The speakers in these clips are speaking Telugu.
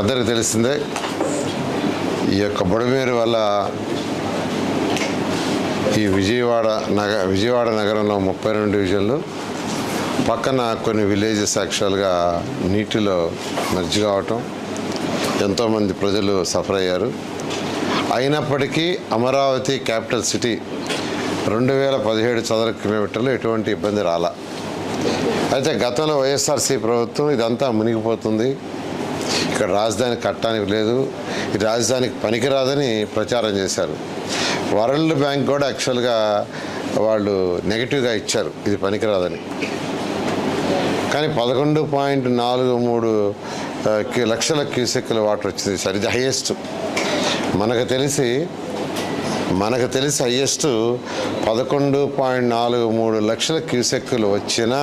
అందరికీ తెలిసిందే ఈ యొక్క బుడమేరు వల్ల ఈ విజయవాడ నగరంలో 32 డివిజన్లు పక్కన కొన్ని విలేజెస్ యాక్చువల్గా నీటిలో మెర్జ్ కావటం ఎంతోమంది ప్రజలు సఫర్ అయ్యారు. అయినప్పటికీ అమరావతి క్యాపిటల్ సిటీ 2017 చదరపు కిలోమీటర్లు ఎటువంటి ఇబ్బంది రాలా. అయితే గతంలో వైఎస్ఆర్సీ ప్రభుత్వం ఇదంతా మునిగిపోతుంది, ఇక్కడ రాజధాని కట్టడానికి లేదు, ఈ రాజధానికి పనికిరాదని ప్రచారం చేశారు. వరల్డ్ బ్యాంక్ కూడా యాక్చువల్గా వాళ్ళు నెగిటివ్గా ఇచ్చారు ఇది పనికిరాదని. కానీ 11.43 లక్షల క్యూసెక్కుల వాటర్ వచ్చింది సార్. ఇది హైయెస్ట్ మనకు తెలిసి హైయెస్ట్ 11.43 లక్షల క్యూసెక్కులు వచ్చినా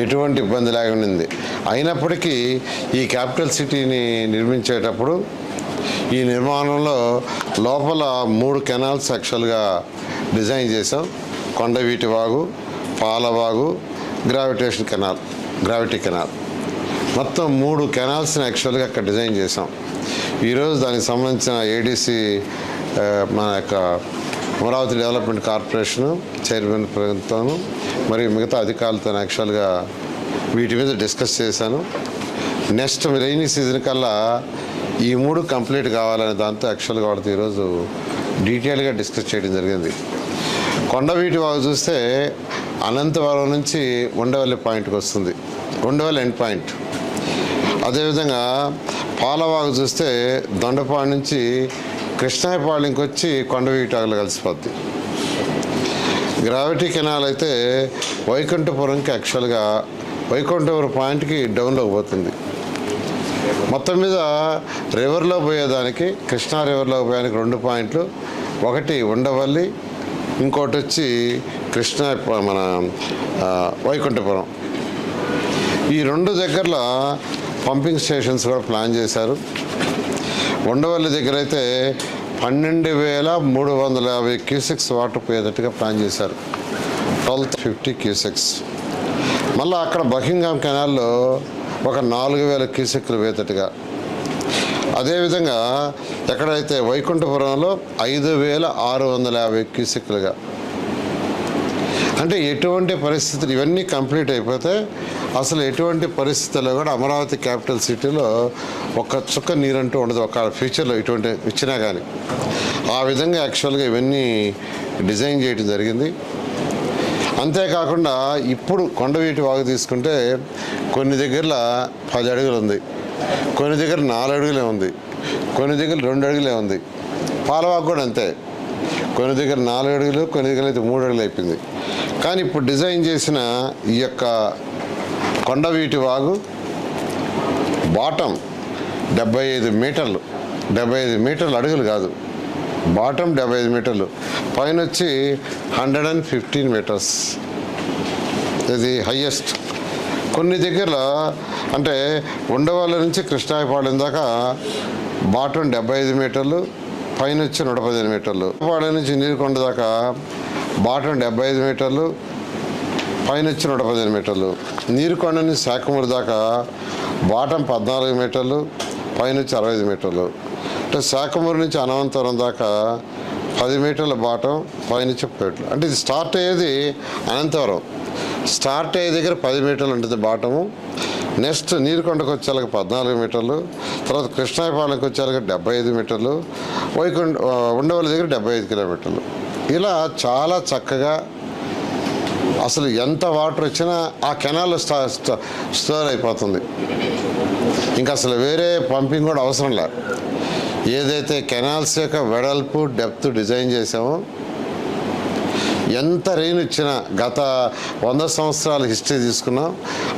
ఎటువంటి ఇబ్బంది లేకుండా. అయినప్పటికీ ఈ క్యాపిటల్ సిటీని నిర్మించేటప్పుడు ఈ నిర్మాణంలో లోపల 3 కెనాల్స్ యాక్చువల్గా డిజైన్ చేసాం. కొండవీటి వాగు, పాలవాగు, గ్రావిటీ కెనాల్ మొత్తం 3 కెనాల్స్ని యాక్చువల్గా అక్కడ డిజైన్ చేసాం. ఈరోజు దానికి సంబంధించిన ఏడీసీ మన యొక్క అమరావతి డెవలప్మెంట్ కార్పొరేషను చైర్మన్ ప్రభుత్వం మరియు మిగతా అధికారులతో యాక్చువల్గా వీటి మీద డిస్కస్ చేశాను. నెక్స్ట్ రైనీ సీజన్ కల్లా ఈ 3 కంప్లీట్ కావాలనే దాంతో యాక్చువల్గా వాళ్ళతో ఈరోజు డీటెయిల్గా డిస్కస్ చేయడం జరిగింది. కొండవీటి వాగు చూస్తే అనంతవరం నుంచి ఉండవల్లి పాయింట్కి వస్తుంది, ఉండవల్లి ఎండ్ పాయింట్. అదేవిధంగా పాలవాగు చూస్తే దొండపాడు నుంచి కృష్ణాయపాళెంకి వచ్చి కొండవీటి వాగులో కలిసిపోద్ది. గ్రావిటీ కెనాల్ అయితే వైకుంఠపురంకి యాక్చువల్గా వైకుంఠపురం పాయింట్కి డౌన్లోకి పోతుంది. మొత్తం మీద రివర్లో పోయేదానికి కృష్ణా రివర్లో పోయేదానికి 2 పాయింట్లు, ఒకటి ఉండవల్లి, ఇంకోటి వచ్చి కృష్ణా మన వైకుంఠపురం. ఈ 2 దగ్గరలో పంపింగ్ స్టేషన్స్ కూడా ప్లాన్ చేశారు. ఉండవల్లి దగ్గర అయితే 12,350 క్యూసెక్స్ వాటర్ పోయేటట్టుగా ప్లాన్ చేశారు, 1250 క్యూసెక్స్. మళ్ళీ అక్కడ బకింగ్హామ్ కెనాల్లో ఒక 4,000 క్యూసెక్లు పోయేటట్టుగా. అదేవిధంగా ఎక్కడైతే వైకుంఠపురంలో 5,650 క్యూసెక్లుగా. అంటే ఎటువంటి పరిస్థితులు ఇవన్నీ కంప్లీట్ అయిపోతే అసలు ఎటువంటి పరిస్థితుల్లో కూడా అమరావతి క్యాపిటల్ సిటీలో ఒక చుక్క నీరంటూ ఉండదు, ఒక ఫ్యూచర్లో ఇటువంటి ఇచ్చినా కానీ. ఆ విధంగా యాక్చువల్గా ఇవన్నీ డిజైన్ చేయడం జరిగింది. అంతేకాకుండా ఇప్పుడు కొండవీటి వాగు తీసుకుంటే కొన్ని దగ్గరలో 10 అడుగులు ఉంది, కొన్ని దగ్గర 4 అడుగులే ఉంది, కొన్ని దగ్గర 2 అడుగులే ఉంది. పాలవాగు కూడా అంతే, కొన్ని దగ్గర 4 అడుగులు, కొన్ని దగ్గర అయితే 3 అడుగులు అయిపోయింది. కానీ ఇప్పుడు డిజైన్ చేసిన ఈ యొక్క కొండవీటి వాగు బాటం 75 మీటర్లు, 75 మీటర్లు అడుగులు కాదు, బాటం 75 మీటర్లు, పైన వచ్చి 115 మీటర్స్. ఇది హయ్యెస్ట్. కొన్ని దగ్గరలో అంటే ఉండవల్లి నుంచి కృష్ణాయపాళెం దాకా బాటం 75 మీటర్లు, పైన వచ్చి 115 మీటర్లు. పాళెం నుంచి నీరుకొండ దాకా బాటం 75 మీటర్లు, పైన వచ్చి 115 మీటర్లు. నీరుకొండ నుంచి శాఖమూరు దాకా బాటం 14 మీటర్లు, పైన వచ్చి 65 మీటర్లు. అంటే శాఖమూరు నుంచి అనంతవరం దాకా 10 మీటర్ల బాటం, పైన వచ్చి 30 మీటర్లు. అంటే ఇది స్టార్ట్ అయ్యేది అనంతవరం, స్టార్ట్ అయ్యే దగ్గర 10 మీటర్లు ఉంటుంది బాటము. నెక్స్ట్ నీరుకొండకు వచ్చేలాగా 14 మీటర్లు, తర్వాత కృష్ణాయపాలెంకి వచ్చేలాగా 75 మీటర్లు, ఉండవల్లి దగ్గర 75 కిలోమీటర్లు. ఇలా చాలా చక్కగా అసలు ఎంత వాటర్ వచ్చినా ఆ కెనాల్లో స్టోర్ అయిపోతుంది. ఇంకా అసలు వేరే పంపింగ్ కూడా అవసరం లేదు. ఏదైతే కెనాల్స్ యొక్క వెడల్పు డెప్త్ డిజైన్ చేసామో, ఎంత రెయిన్ వచ్చినా గత 100 సంవత్సరాల హిస్టరీ తీసుకున్నాం,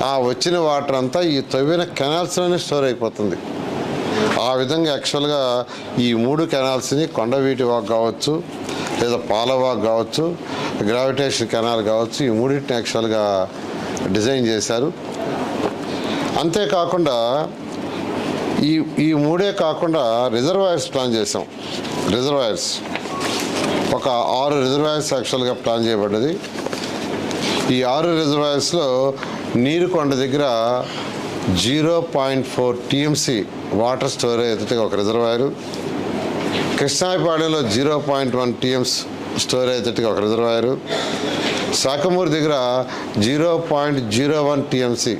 ఆ వచ్చిన వాటర్ అంతా ఈ తవ్విన కెనాల్స్లోనే స్టోర్ అయిపోతుంది. ఆ విధంగా యాక్చువల్గా ఈ 3 కెనాల్స్ని కొండవీటి వాగు కావచ్చు, లేదా పాలవాగు కావచ్చు, గ్రావిటేషన్ కెనాల్ కావచ్చు, ఈ 3టిని యాక్చువల్గా డిజైన్ చేశారు. అంతేకాకుండా ఈ 3 కాకుండా రిజర్వాయర్స్ ప్లాన్ చేసాం. రిజర్వాయర్స్ ఒక 6 రిజర్వాయర్స్ యాక్చువల్గా ప్లాన్ చేయబడ్డది. ఈ 6 రిజర్వాయర్స్లో నీరుకొండ దగ్గర 0.4 టీఎంసీ వాటర్ స్టోరేజ్ ఎదుటిగా ఒక రిజర్వాయరు, కృష్ణాయపాడెంలో 0.1 టీఎంస్ స్టోరేజ్ ఎదుటిగా ఒక రిజర్వాయరు, శాఖమూరు దగ్గర 0.01 టీఎంసీ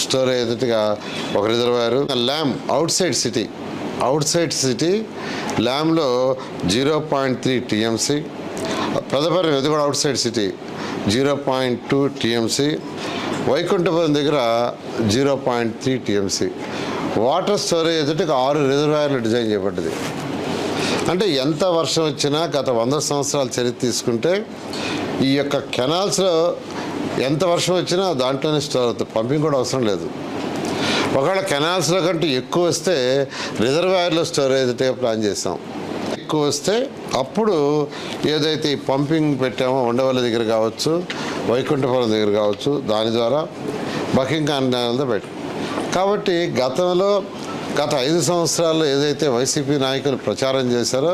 స్టోరేజ్ ఎదుటిగా ఒక reservoir. Lam outside city ల్యామ్లో 0.3 టీఎంసీ, పెదపర్తి ఇది కూడా outside city 0.2 TMC, Vaikunthapuram దగ్గర 0.3 టీఎంసీ వాటర్ స్టోరేజ్ ఎదుటికి 6 రిజర్వాయర్లు డిజైన్ చేయబడ్డది. అంటే ఎంత వర్షం వచ్చినా గత 100 సంవత్సరాల చరిత్ర తీసుకుంటే ఈ యొక్క కెనాల్స్లో ఎంత వర్షం వచ్చినా దాంట్లోనే స్టోర్ అవుతుంది, పంపింగ్ కూడా అవసరం లేదు. ఒకవేళ కెనాల్స్లో కంటే ఎక్కువ వస్తే రిజర్వాయర్లో స్టోరేజ్ ప్లాన్ చేస్తాం. ఎక్కువ వస్తే అప్పుడు ఏదైతే ఈ పంపింగ్ పెట్టామో ఉండవల్లి దగ్గర కావచ్చు, వైకుంఠపురం దగ్గర కావచ్చు, దాని ద్వారా బకింగ్హామ్ కెనాల్తో పెట్టాం. కాబట్టి గత 5 సంవత్సరాల్లో ఏదైతే వైసీపీ నాయకులు ప్రచారం చేశారో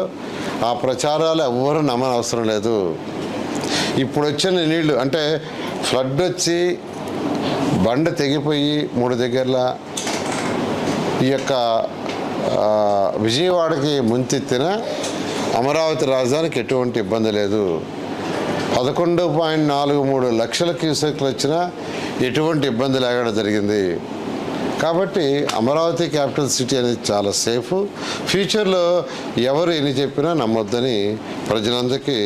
ఆ ప్రచారాలు ఎవ్వరూ నమ్మనవసరం లేదు. ఇప్పుడు వచ్చిన నీళ్లు అంటే ఫ్లడ్ వచ్చి బండ తెగిపోయి 3 దగ్గరల ఈ యొక్క విజయవాడకి ముంచెత్తిన అమరావతి రాజధానికి ఎటువంటి ఇబ్బంది లేదు. 11.43 లక్షల క్యూసెక్లు వచ్చినా ఎటువంటి ఇబ్బంది లేకుండా జరిగింది. కాబట్టి అమరావతి క్యాపిటల్ సిటీ అనేది చాలా సేఫ్. ఫ్యూచర్లో ఎవరు ఎన్ని చెప్పినా నమ్మొద్దని ప్రజలందరికీ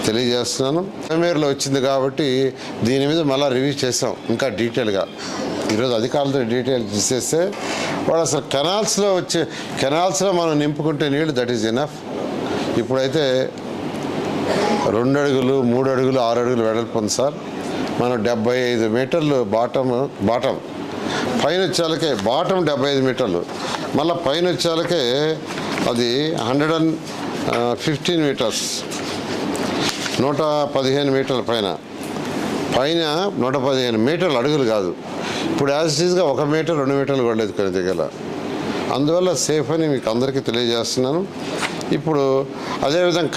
తెలియజేస్తున్నాను. మేరలో వచ్చింది కాబట్టి దీని మీద మళ్ళీ రివ్యూ చేసాం ఇంకా డీటెయిల్గా. ఈరోజు అధికారులతో డీటెయిల్ చేసేస్తే వాడు అసలు కెనాల్స్లో మనం నింపుకుంటే నీళ్ళు దట్ ఈజ్ ఎనఫ్. ఇప్పుడైతే 2 అడుగులు 3 అడుగులు 6 అడుగులు వెడల్పు ఉంది సార్. మనం 75 మీటర్లు బాటం పైన వచ్చేలకే బాటం 75 మీటర్లు, మళ్ళీ పైన వచ్చేలకే అది 115 మీటర్స్, 115 మీటర్ల పైన 115 మీటర్లు అడుగులు కాదు. ఇప్పుడు యాజ్ ఇట్ ఈస్గా 1 మీటర్ 2 మీటర్లు కూడా లేదు కొన్ని దగ్గర. అందువల్ల సేఫ్ అని మీకు అందరికీ తెలియజేస్తున్నాను. ఇప్పుడు అదేవిధంగా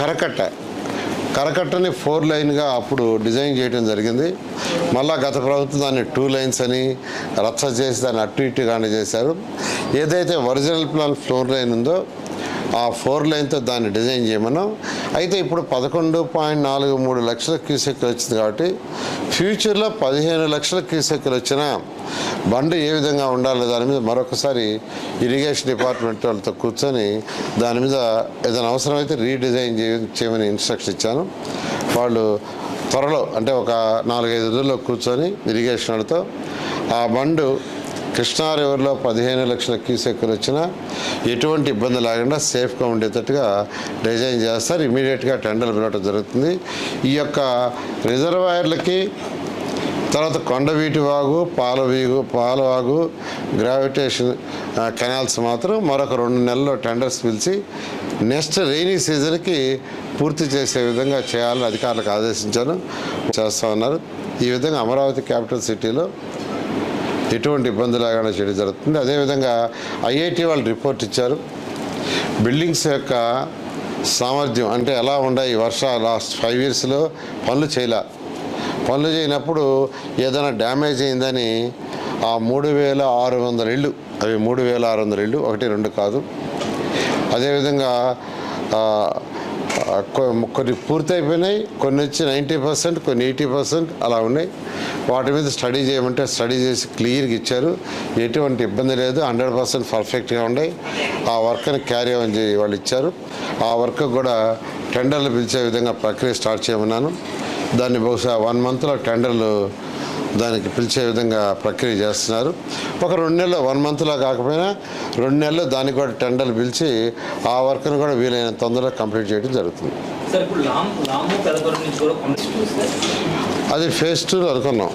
కరకట్టని 4 లైన్గా అప్పుడు డిజైన్ చేయడం జరిగింది. మళ్ళా గత ప్రభుత్వం దాన్ని 2 లైన్స్ అని రచ్చ చేసి దాన్ని అటు ఇటుగానే చేశారు. ఏదైతే ఒరిజినల్ ప్లాన్ 4 లైన్ ఉందో ఆ 4 లైన్తో దాన్ని డిజైన్ చేయమన్నాం. అయితే ఇప్పుడు 11.43 లక్షల క్యూసెక్లు వచ్చింది కాబట్టి ఫ్యూచర్లో 15 లక్షల క్యూసెక్లు వచ్చినా బండి ఏ విధంగా ఉండాలి దాని మీద మరొకసారి ఇరిగేషన్ డిపార్ట్మెంట్ వాళ్ళతో కూర్చొని దాని మీద ఏదైనా అవసరమైతే రీడిజైన్ చేయమని ఇన్స్ట్రక్షన్ ఇచ్చాను. వాళ్ళు త్వరలో అంటే ఒక 4-5 రోజుల్లో కూర్చొని ఇరిగేషన్ వాళ్ళతో ఆ బండు కృష్ణా రివర్లో 15 లక్షల క్యూసెక్లు వచ్చినా ఎటువంటి ఇబ్బంది లేకుండా సేఫ్గా ఉండేటట్టుగా డిజైన్ చేస్తారు. ఇమీడియట్గా టెండర్లు పిలవడం జరుగుతుంది. ఈ యొక్క రిజర్వాయర్లకి తర్వాత కొండవీటి వాగు, పాలవాగు, గ్రావిటేషన్ కెనాల్స్ మాత్రం మరొక 2 నెలల్లో టెండర్స్ పిలిచి నెక్స్ట్ రెయినీ సీజన్కి పూర్తి చేసే విధంగా చేయాలని అధికారులకు ఆదేశించాను. చేస్తూ ఉన్నారు. ఈ విధంగా అమరావతి క్యాపిటల్ సిటీలో ఎటువంటి ఇబ్బంది లేకుండా చేయడం జరుగుతుంది. అదేవిధంగా ఐఐటి వాళ్ళు రిపోర్ట్ ఇచ్చారు. బిల్డింగ్స్ యొక్క సామర్థ్యం అంటే ఎలా ఉన్నాయి, లాస్ట్ 5 ఇయర్స్లో పనులు చేయనప్పుడు ఏదైనా డ్యామేజ్ అయిందని ఆ 3600 ఇళ్ళు, అవి 3600 ఇళ్ళు, 1-2 కాదు. అదేవిధంగా కొన్ని పూర్తయిపోయినాయి, కొన్ని వచ్చి 90%, కొన్ని 80% అలా ఉన్నాయి. వాటి మీద స్టడీ చేయమంటే స్టడీ చేసి క్లియర్గా ఇచ్చారు. ఎటువంటి ఇబ్బంది లేదు, 100% పర్ఫెక్ట్గా ఉన్నాయి. ఆ వర్క్ని క్యారీ ఆన్ చేయి వాళ్ళు ఇచ్చారు. ఆ వర్క్ కూడా టెండర్లు పిలిచే విధంగా ప్రక్రియ స్టార్ట్ చేయమన్నాను. దాన్ని బహుశా 1 మంత్లో టెండర్లు దానికి పిలిచే విధంగా ప్రక్రియ చేస్తున్నారు. ఒక 2 నెలలు 1 మంత్లో కాకపోయినా 2 నెలలు దానికి కూడా టెండర్లు పిలిచి ఆ వర్క్ను కూడా వీలైన తొందరగా కంప్లీట్ చేయడం జరుగుతుంది. అది ఫేజ్ 2 అనుకున్నాం.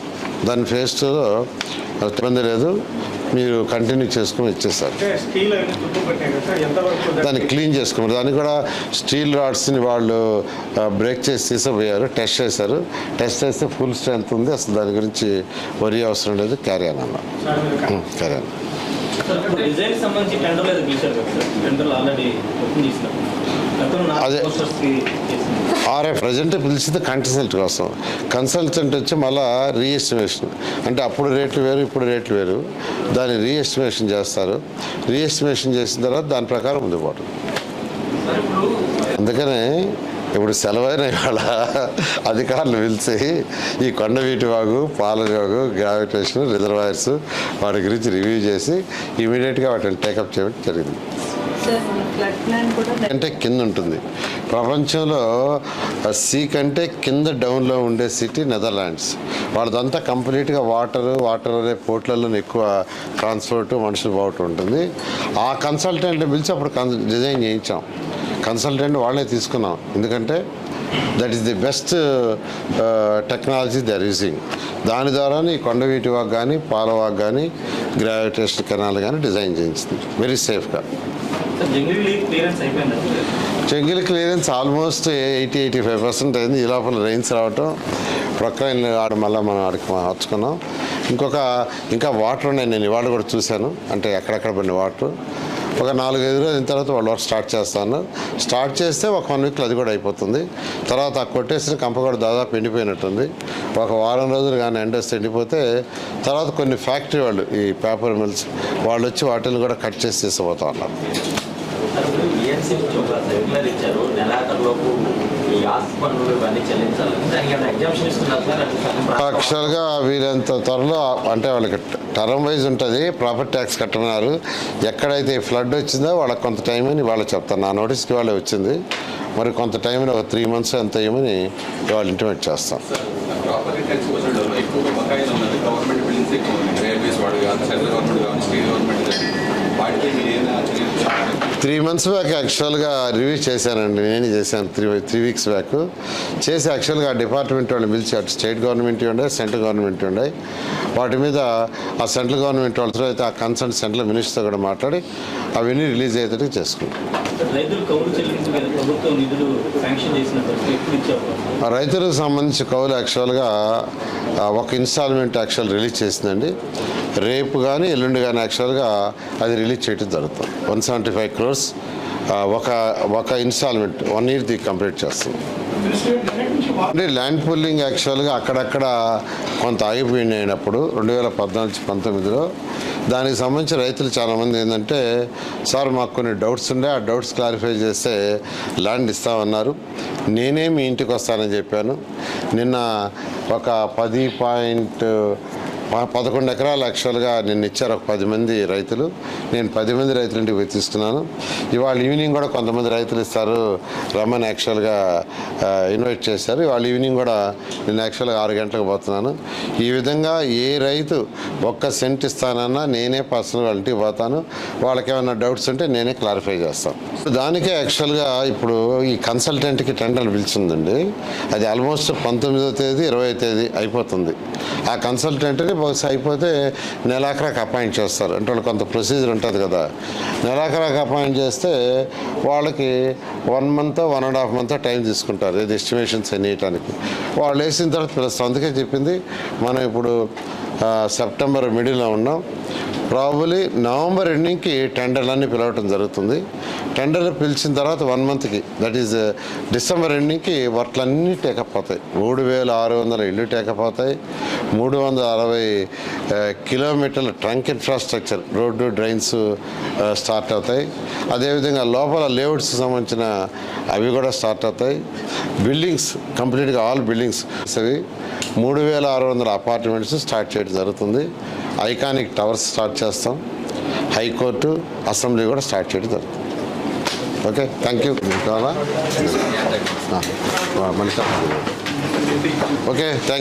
దాని ఫేజ్ 2లో ఇబ్బంది లేదు, మీరు కంటిన్యూ చేసుకుని ఇచ్చేస్తారు. దాన్ని క్లీన్ చేసుకున్నారు. దాన్ని కూడా స్టీల్ రాడ్స్ని వాళ్ళు బ్రేక్ చేసి తీసుకుపోయారు, టెస్ట్ చేశారు. టెస్ట్ చేస్తే ఫుల్ స్ట్రెంత్ ఉంది, అసలు దాని గురించి వరి అవసరం లేదు. క్యారీ ఆన్ అన్న క్యారీ ఆన్. అదే ఆర్ఎఫ్ ప్రజెంట్ పిలిచింది కన్సల్ట్ కోసం. కన్సల్టెంట్ వచ్చి మళ్ళీ రీఎస్టిమేషన్, అంటే అప్పుడు రేట్లు వేరు ఇప్పుడు రేట్లు వేరు, దాన్ని రీఎస్టిమేషన్ చేస్తారు. రీఎస్టిమేషన్ చేసిన తర్వాత దాని ప్రకారం ముందుకు పోవడం. అందుకనే ఇప్పుడు సెలవైన ఇవాళ అధికారులు పిలిచి ఈ కొండవీటి వాగు, పాలవాగు, గ్రావిటేషన్ రిజర్వాయర్స్ వాటి గురించి రివ్యూ చేసి ఇమీడియట్గా వాటిని టేకప్ చేయడం జరిగింది. అంటే కింద ఉంటుంది. ప్రపంచంలో సీ కంటే కింద డౌన్లో ఉండే సిటీ నెదర్లాండ్స్. వాళ్ళదంతా కంప్లీట్గా వాటర్ అనే పోర్ట్లలో ఎక్కువ ట్రాన్స్పోర్ట్ మనుషులు పోవటం ఉంటుంది. ఆ కన్సల్టెంట్ని పిలిచి అప్పుడు డిజైన్ చేయించాం. కన్సల్టెంట్ వాళ్ళే తీసుకున్నాం, ఎందుకంటే that is the best technology they are using. దాని ద్వారానే ఈ కొండవీటి వాగ్ కానీ పాలవాగ్ కానీ గ్రావిటేషన్ కెనాల్ కానీ డిజైన్ చేయించింది వెరీ సేఫ్గా. జంగిల్ క్లియరెన్స్ ఆల్మోస్ట్ 80-85% అయింది. ఈ లోపల రైన్స్ రావటం, ప్రొక్లైన్ ఆడ మళ్ళీ మనం ఆడికి మార్చుకున్నాం. ఇంకా వాటర్ ఉన్నాయి, నేను ఇవాళ కూడా చూశాను. అంటే ఎక్కడెక్కడ పడిన వాటర్ ఒక 4-5 రోజుల తర్వాత వాళ్ళు వర్క్ స్టార్ట్ చేస్తాను. స్టార్ట్ చేస్తే ఒక 1 వీక్లో అది కూడా అయిపోతుంది. తర్వాత ఆ కొట్టేసిన కంప కూడా దాదాపు ఎండిపోయినట్టుంది. ఒక వారం రోజులు కానీ ఎండేస్తే ఎండిపోతే తర్వాత కొన్ని ఫ్యాక్టరీ వాళ్ళు, ఈ పేపర్ మిల్స్ వాళ్ళు వచ్చి వాటిని కూడా కట్ చేసి తీసుకుపోతా ఉన్నారు. యాక్చువల్గా వీళ్ళంత త్వరలో అంటే వాళ్ళకి టర్మ్ వైజ్ ఉంటుంది, ప్రాపర్టీ ట్యాక్స్ కట్టమన్నారు. ఎక్కడైతే ఫ్లడ్ వచ్చిందో వాళ్ళకి కొంత టైం అని వాళ్ళు చెప్తారు. నా నోటీస్కి వాళ్ళే వచ్చింది. మరి కొంత టైంలో ఒక 3 months ఎంత అయ్యమని వాళ్ళు ఇంటిమేట్ చేస్తాం. 3 months బ్యాక్ యాక్చువల్గా రివ్యూ చేశానండి. నేను చేశాను 3 weeks బ్యాక్ చేసి యాక్చువల్గా డిపార్ట్మెంట్ వాళ్ళు పిలిచి, అటు స్టేట్ గవర్నమెంట్ ఉండే, సెంట్రల్ గవర్నమెంట్ ఉండే, వాటి మీద ఆ సెంట్రల్ గవర్నమెంట్ వాళ్ళతో అయితే ఆ కన్సర్న్ సెంట్రల్ మినిస్టర్తో కూడా మాట్లాడి అవన్నీ రిలీజ్ అయ్యేటట్టు చేసుకుంటాం. రైతులకు సంబంధించి కౌలు యాక్చువల్గా ఒక ఇన్స్టాల్మెంట్ రిలీజ్ చేసిందండి. రేపు కానీ ఎల్లుండి కానీ యాక్చువల్గా అది రిలీజ్ చేయడం జరుగుతుంది. 175 crores ఒక ఇన్స్టాల్మెంట్ 1 year కంప్లీట్ చేస్తుంది. అంటే ల్యాండ్ పూలింగ్ యాక్చువల్గా అక్కడక్కడ కొంత ఆగిపోయింది అయినప్పుడు 2014-19లో దానికి సంబంధించి రైతులు చాలామంది ఏంటంటే, సార్ మాకు కొన్ని డౌట్స్ ఉండే, ఆ డౌట్స్ క్లారిఫై చేస్తే ల్యాండ్ ఇస్తామన్నారు. నేనే మీ ఇంటికి వస్తానని చెప్పాను. నిన్న ఒక 11 ఎకరాలు యాక్చువల్గా నిన్న ఇచ్చారు ఒక 10 మంది రైతులు. నేను 10 మంది రైతుల ఇంటికి పోయి తీసుకున్నాను. ఇవాళ ఈవినింగ్ కూడా కొంతమంది రైతులు ఇస్తారు రమ్మని యాక్చువల్గా ఇన్వైట్ చేశారు. ఇవాళ ఈవినింగ్ కూడా నేను యాక్చువల్గా 6 గంటలకు పోతున్నాను. ఈ విధంగా ఏ రైతు 1 సెంట్ ఇస్తానన్నా నేనే పర్సనల్ వాళ్ళ ఇంటికి పోతాను. వాళ్ళకి ఏమైనా డౌట్స్ ఉంటే నేనే క్లారిఫై చేస్తాను. దానికే యాక్చువల్గా ఇప్పుడు ఈ కన్సల్టెంట్కి టెండర్ పిలిచిందండి. అది ఆల్మోస్ట్ 19వ తేదీ 20వ తేదీ అయిపోతుంది. ఆ కన్సల్టెంట్ని బహుశా అయిపోతే నెలాఖరాకు అపాయింట్ చేస్తారు. అంటే వాళ్ళు కొంత ప్రొసీజర్ ఉంటుంది కదా. నెలాఖరాకు అపాయింట్ చేస్తే వాళ్ళకి 1 month 1.5 month టైం తీసుకుంటారు ఇది ఎస్టిమేషన్స్ వేయటానికి. వాళ్ళు వేసిన తర్వాత పిలుస్తాం. అందుకే చెప్పింది మనం ఇప్పుడు సెప్టెంబర్ మిడిల్లో ఉన్నాం. ప్రాబబ్లీ నవంబర్ ఎండింగ్కి టెండర్లన్నీ పిలవటం జరుగుతుంది. టెండర్లు పిలిచిన తర్వాత 1 monthకి, దట్ ఈజ్ డిసెంబర్ ఎండింగ్కి వర్క్లన్నీ టేకప్ అవుతాయి. 3600 ఇళ్ళు టేకప్ అవుతాయి. 360 kilometers trunk infrastructure, road, drains start అవుతాయి. అదేవిధంగా లోపల లేఅవుట్స్ సంబంధించిన అవి కూడా స్టార్ట్ అవుతాయి. బిల్డింగ్స్ కంప్లీట్గా ఆల్ బిల్డింగ్స్ అవి 3600 అపార్ట్మెంట్స్ స్టార్ట్ చేయడం జరుగుతుంది. ఐకానిక్ టవర్స్ స్టార్ట్ చేస్తాం. హైకోర్టు, అసెంబ్లీ కూడా స్టార్ట్ చేయడం జరుగుతుంది. Okay, thank you. Okay, thank you.